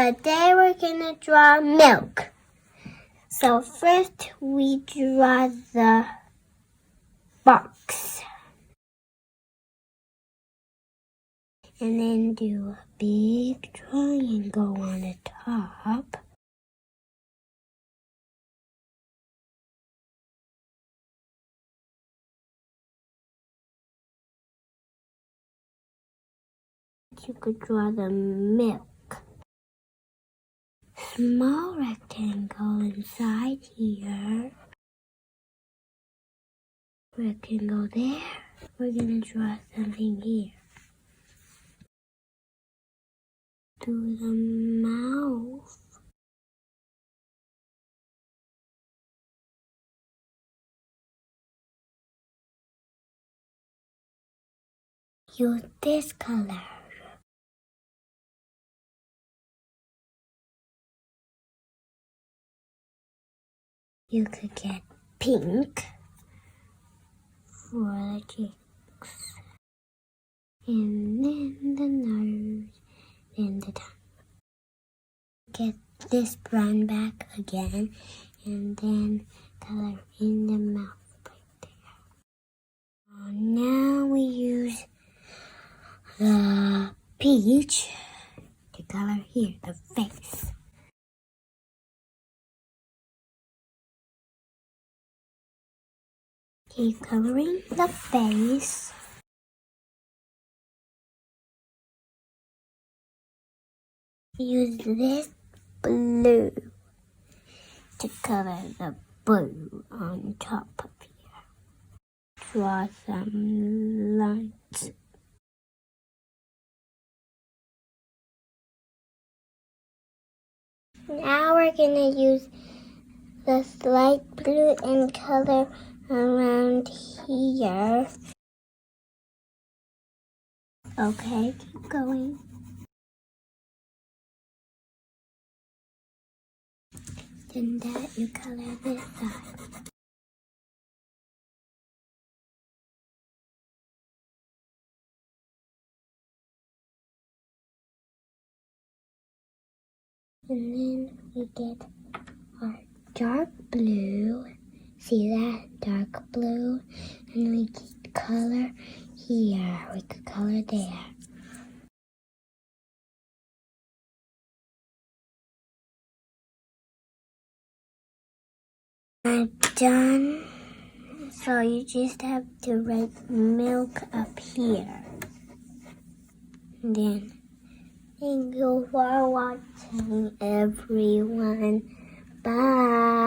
Today we're gonna draw milk. So first we draw the box. And then do a big triangle on the top. You could draw the milk. Small rectangle inside here. Rectangle there. We're gonna draw something here. Do the mouth. Use this color. You could get pink for the cheeks. And then the nose and the tongue. Get this brown back again and then color in the mouth right there. Now we use the peach to color here, the face. Keep coloring the face. Use this blue to color the blue on top of here. Draw some lines. Now we're gonna use this light blue and color around here. Okay, keep going. Then that you color this side. And then we get our dark blue. See that? Dark blue. And we get color here. We could color there. I'm done. So you just have to write milk up here. And then thank you for watching, everyone. Bye.